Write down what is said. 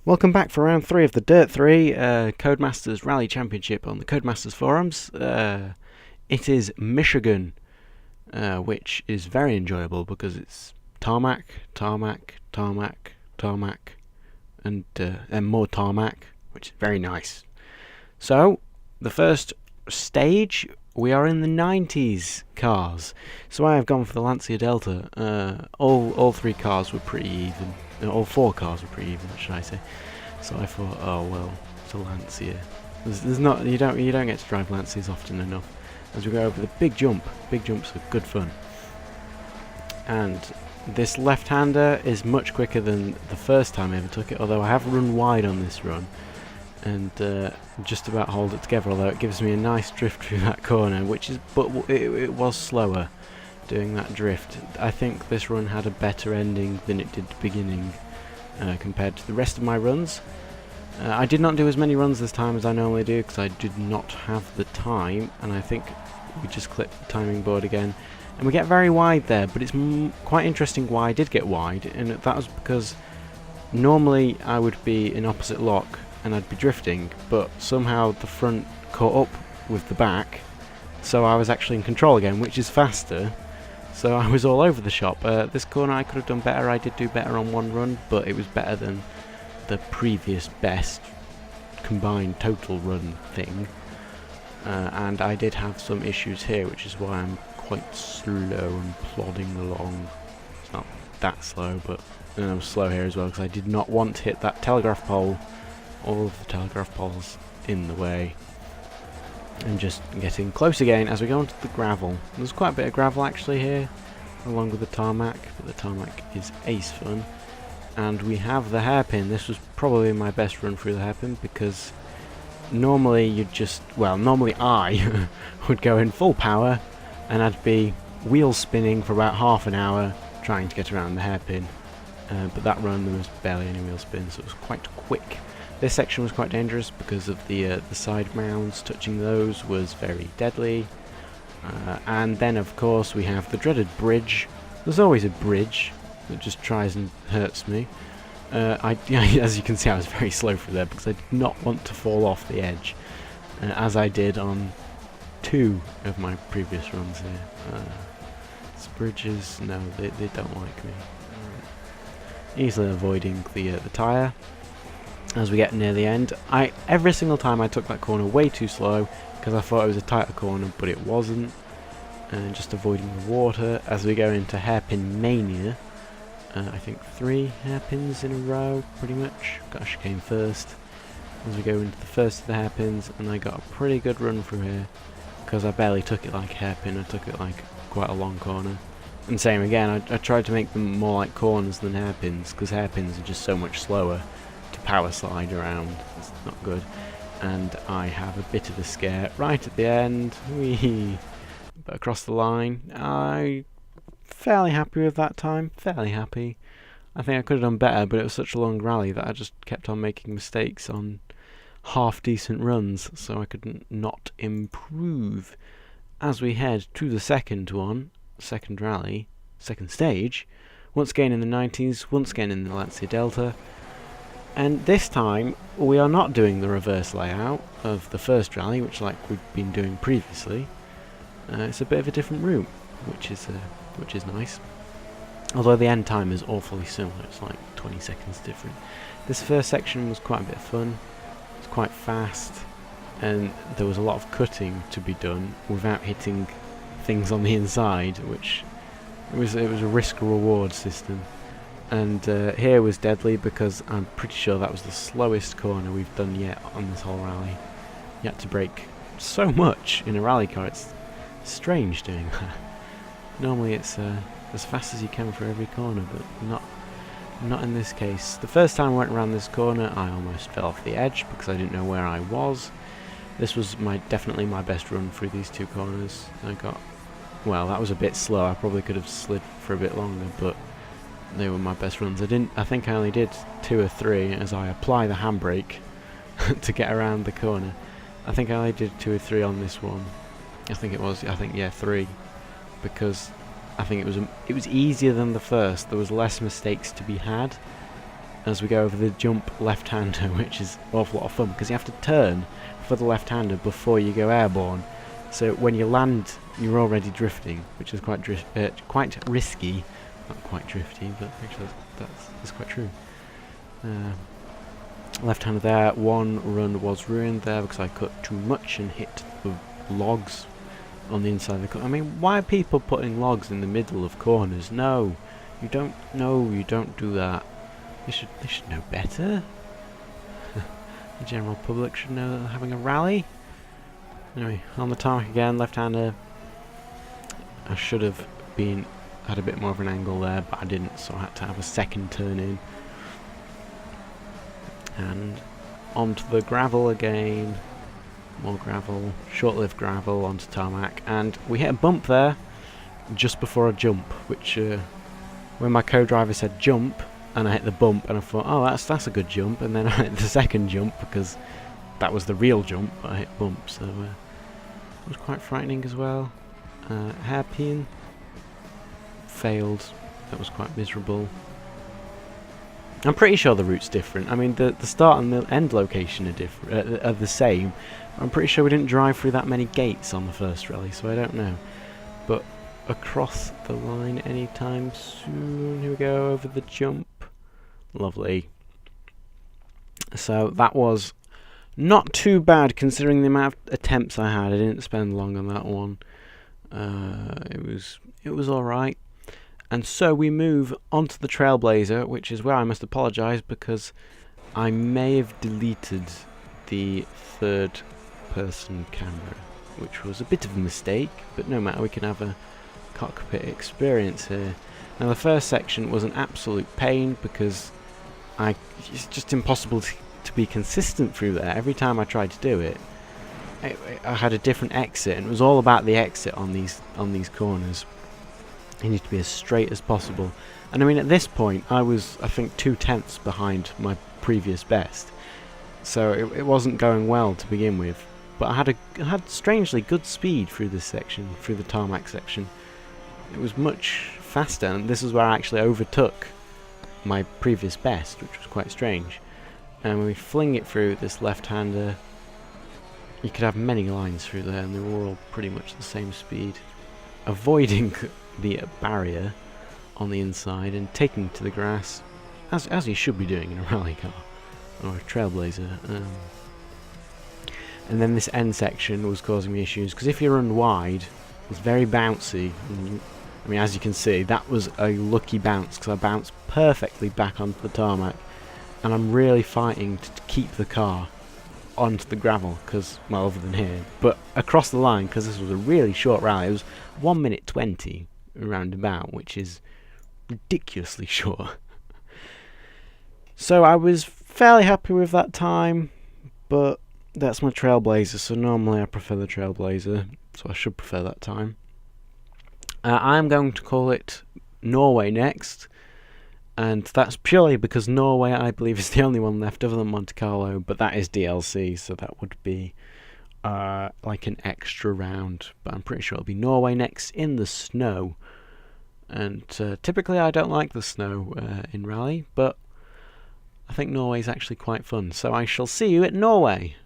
Welcome back for round 3 of the DiRT3 Codemasters Rally Championship on the Codemasters forums. It is Michigan, which is very enjoyable because it's tarmac, tarmac, tarmac, tarmac, and more tarmac, which is very nice. So, the first stage, we are in the 90s cars. So I have gone for the Lancia Delta. All three cars were pretty even. All four cars were pretty even, should I say? So I thought, oh well, it's a Lancia. There's not you don't get to drive Lancias often enough. As we go over the big jump, big jumps are good fun. And this left-hander is much quicker than the first time I ever took it. Although I have run wide on this run, and just about hold it together. Although it gives me a nice drift through that corner, but it was slower doing that drift. I think this run had a better ending than it did the beginning compared to the rest of my runs. I did not do as many runs this time as I normally do because I did not have the time, and I think we just clipped the timing board again and we get very wide there. But it's quite interesting why I did get wide, and that was because normally I would be in opposite lock and I'd be drifting, but somehow the front caught up with the back, so I was actually in control again, which is faster. So I was all over the shop. This corner I could have done better. I did do better on one run, but it was better than the previous best combined total run thing. And I did have some issues here, which is why I'm quite slow and plodding along. It's not that slow, but then I'm slow here as well because I did not want to hit that telegraph pole. All of the telegraph poles in the way. And just getting close again as we go onto the gravel. There's quite a bit of gravel actually here, along with the tarmac, but the tarmac is ace fun. And we have the hairpin. This was probably my best run through the hairpin because normally normally I would go in full power and I'd be wheel spinning for about half an hour trying to get around the hairpin. But that run there was barely any wheel spin, so it was quite quick. This section was quite dangerous because of the side mounds. Touching those was very deadly. And then of course we have the dreaded bridge. There's always a bridge that just tries and hurts me. As you can see, I was very slow through there because I did not want to fall off the edge, as I did on 2 of my previous runs here. These bridges, no, they don't like me. Easily avoiding the tyre. As we get near the end, every single time I took that corner way too slow because I thought it was a tighter corner, but it wasn't. And just avoiding the water as we go into hairpin mania. I think 3 hairpins in a row, pretty much. Got a chicane first. As we go into the first of the hairpins, and I got a pretty good run through here because I barely took it like a hairpin. I took it like quite a long corner. And same again, I tried to make them more like corners than hairpins because hairpins are just so much slower to power slide around. It's not good. And I have a bit of a scare right at the end. Whee! But across the line, I'm fairly happy with that time. Fairly happy. I think I could have done better, but it was such a long rally that I just kept on making mistakes on half decent runs, so I could not improve. As we head to the second rally, second stage, once again in the 90s, once again in the Lancia Delta. And this time we are not doing the reverse layout of the first rally, which like we've been doing previously. It's a bit of a different route, which is nice. Although the end time is awfully similar, it's like 20 seconds different. This first section was quite a bit of fun. It's quite fast, and there was a lot of cutting to be done without hitting things on the inside, which it was a risk-reward system. And here was deadly because I'm pretty sure that was the slowest corner we've done yet on this whole rally. You had to brake so much in a rally car, it's strange doing that. Normally it's as fast as you can for every corner, but not in this case. The first time I went around this corner I almost fell off the edge because I didn't know where I was. This was definitely my best run through these 2 corners. That was a bit slow. I probably could have slid for a bit longer, but they were my best runs. I think I only did 2 or 3 as I apply the handbrake to get around the corner. I think I only did 2 or 3 on this one. I think 3, because I think it was easier than the first. There was less mistakes to be had, as we go over the jump left-hander, which is an awful lot of fun because you have to turn for the left-hander before you go airborne. So when you land, you're already drifting, which is quite risky. Not quite drifty, but actually that's quite true. Left-hander there. One run was ruined there because I cut too much and hit the logs on the inside of the corner. I mean, why are people putting logs in the middle of corners? No, you don't. No, you don't do that. They should know better. The general public should know that they're having a rally. Anyway, on the tarmac again, left-hander. I should have had a bit more of an angle there, but I didn't, so I had to have a second turn in. And onto the gravel again. More gravel, short-lived gravel onto tarmac, and we hit a bump there just before a jump, which when my co-driver said jump, and I hit the bump, and I thought, oh, that's a good jump, and then I hit the second jump because that was the real jump, but I hit bump, so it was quite frightening as well. Hairpin failed. That was quite miserable. I'm pretty sure the route's different. I mean, the start and the end location are different, are the same. I'm pretty sure we didn't drive through that many gates on the first rally, so I don't know. But across the line anytime soon. Here we go, over the jump. Lovely. So that was not too bad considering the amount of attempts I had. I didn't spend long on that one. It was alright. And so we move onto the Trailblazer, which is where I must apologise because I may have deleted the third person camera, which was a bit of a mistake, but no matter, we can have a cockpit experience here. Now the first section was an absolute pain because it's just impossible to be consistent through there. Every time I tried to do it, I had a different exit, and it was all about the exit on these corners. You need to be as straight as possible. And I mean, at this point, I was, I think, 2/10 behind my previous best, so it wasn't going well to begin with. But I had strangely good speed through this section, through the tarmac section. It was much faster, and this is where I actually overtook my previous best, which was quite strange. And when we fling it through this left-hander, you could have many lines through there, and they were all pretty much the same speed. Avoiding the barrier on the inside and taking to the grass, as you should be doing in a rally car or a Trailblazer. And then this end section was causing me issues because if you run wide, it's very bouncy. I mean, as you can see, that was a lucky bounce because I bounced perfectly back onto the tarmac, and I'm really fighting to keep the car onto the gravel because, well, other than here, but across the line, because this was a really short rally. It was 1 minute 20 roundabout, which is ridiculously short. So I was fairly happy with that time, but that's my Trailblazer, so normally I prefer the Trailblazer, so I should prefer that time. I'm going to call it Norway next, and that's purely because Norway, I believe, is the only one left other than Monte Carlo, but that is DLC, so that would be like an extra round. But I'm pretty sure it'll be Norway next in the snow. And typically I don't like the snow in rally, but I think Norway is actually quite fun. So I shall see you at Norway.